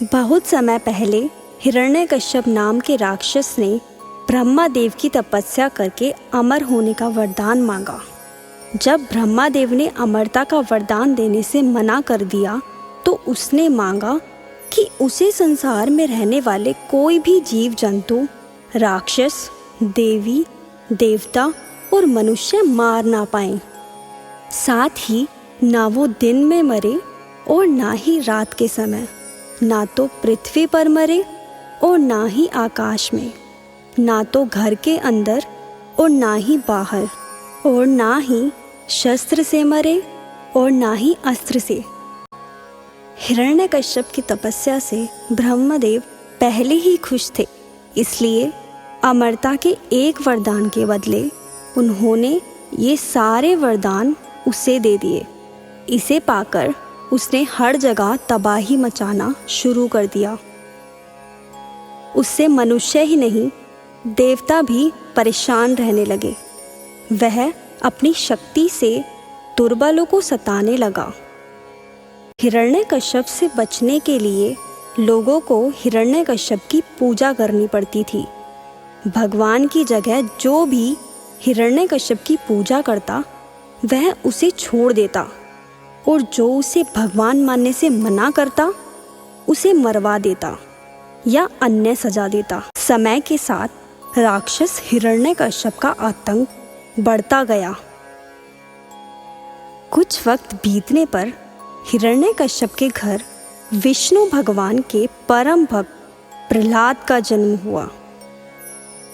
बहुत समय पहले हिरण्यकश्यप नाम के राक्षस ने ब्रह्मादेव की तपस्या करके अमर होने का वरदान मांगा। जब ब्रह्मादेव ने अमरता का वरदान देने से मना कर दिया तो उसने मांगा कि उसे संसार में रहने वाले कोई भी जीव जंतु, राक्षस, देवी, देवता और मनुष्य मार ना पाएं। साथ ही ना वो दिन में मरे और ना ही रात के समय, ना तो पृथ्वी पर मरे और ना ही आकाश में, ना तो घर के अंदर और ना ही बाहर, और ना ही शस्त्र से मरे और ना ही अस्त्र से। हिरण्यकश्यप की तपस्या से ब्रह्मदेव पहले ही खुश थे, इसलिए अमरता के एक वरदान के बदले उन्होंने ये सारे वरदान उसे दे दिए। इसे पाकर उसने हर जगह तबाही मचाना शुरू कर दिया। उससे मनुष्य ही नहीं, देवता भी परेशान रहने लगे। वह अपनी शक्ति से दुर्बलों को सताने लगा। हिरण्यकश्यप से बचने के लिए लोगों को हिरण्यकश्यप की पूजा करनी पड़ती थी। भगवान की जगह जो भी हिरण्यकश्यप की पूजा करता, वह उसे छोड़ देता, और जो उसे भगवान मानने से मना करता, उसे मरवा देता या अन्य सजा देता। समय के साथ राक्षस हिरण्यकश्यप का आतंक बढ़ता गया। कुछ वक्त बीतने पर हिरण्यकश्यप के घर विष्णु भगवान के परम भक्त प्रहलाद का जन्म हुआ।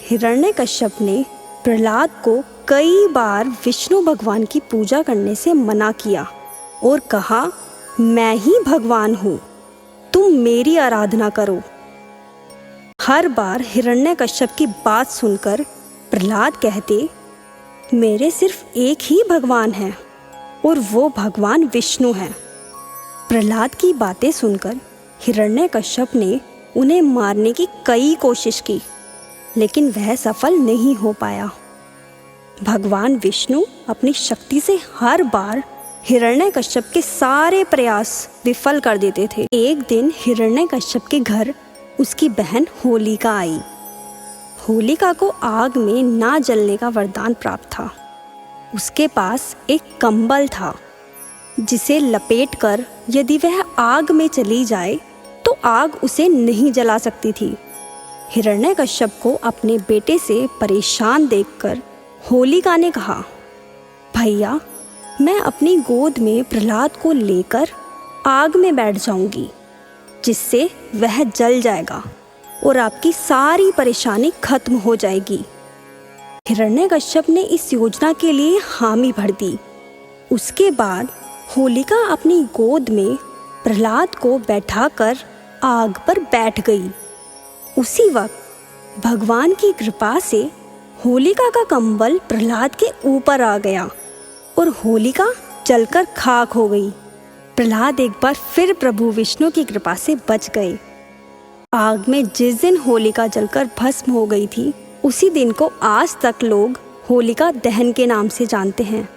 हिरण्यकश्यप ने प्रहलाद को कई बार विष्णु भगवान की पूजा करने से मना किया और कहा, मैं ही भगवान हूँ, तुम मेरी आराधना करो। हर बार हिरण्यकश्यप की बात सुनकर प्रहलाद कहते, मेरे सिर्फ एक ही भगवान है और वो भगवान विष्णु है। प्रहलाद की बातें सुनकर हिरण्यकश्यप ने उन्हें मारने की कई कोशिश की, लेकिन वह सफल नहीं हो पाया। भगवान विष्णु अपनी शक्ति से हर बार हिरण्यकश्यप के सारे प्रयास विफल कर देते थे। एक दिन हिरण्यकश्यप के घर उसकी बहन होलिका आई। होलिका को आग में ना जलने का वरदान प्राप्त था। उसके पास एक कंबल था, जिसे लपेटकर यदि वह आग में चली जाए तो आग उसे नहीं जला सकती थी। हिरण्यकश्यप को अपने बेटे से परेशान देखकर होलिका ने कहा, भैया, मैं अपनी गोद में प्रहलाद को लेकर आग में बैठ जाऊंगी, जिससे वह जल जाएगा और आपकी सारी परेशानी खत्म हो जाएगी। हिरण्यकश्यप ने इस योजना के लिए हामी भर दी। उसके बाद होलिका अपनी गोद में प्रहलाद को बैठाकर आग पर बैठ गई। उसी वक्त भगवान की कृपा से होलिका का कंबल प्रहलाद के ऊपर आ गया और होलिका जलकर खाक हो गई। प्रहलाद एक बार फिर प्रभु विष्णु की कृपा से बच गए। आग में जिस दिन होलिका जलकर भस्म हो गई थी, उसी दिन को आज तक लोग होलिका दहन के नाम से जानते हैं।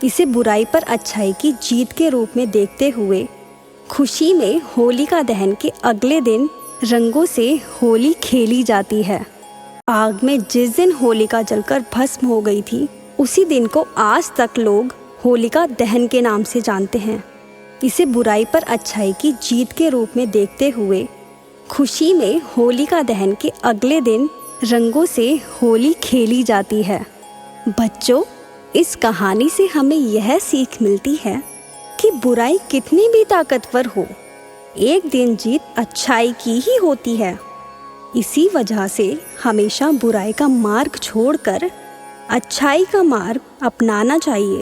इसे बुराई पर अच्छाई की जीत के रूप में देखते हुए खुशी में होलिका दहन के अगले दिन रंगों से होली खेली जाती है। आग में जिस दिन होलिका जलकर भस्म हो गई थी, उसी दिन को आज तक लोग होलिका दहन के नाम से जानते हैं। इसे बुराई पर अच्छाई की जीत के रूप में देखते हुए खुशी में होलिका दहन के अगले दिन रंगों से होली खेली जाती है। बच्चों, इस कहानी से हमें यह सीख मिलती है कि बुराई कितनी भी ताकतवर हो, एक दिन जीत अच्छाई की ही होती है। इसी वजह से हमेशा बुराई का मार्ग छोड़कर अच्छाई का मार्ग अपनाना चाहिए।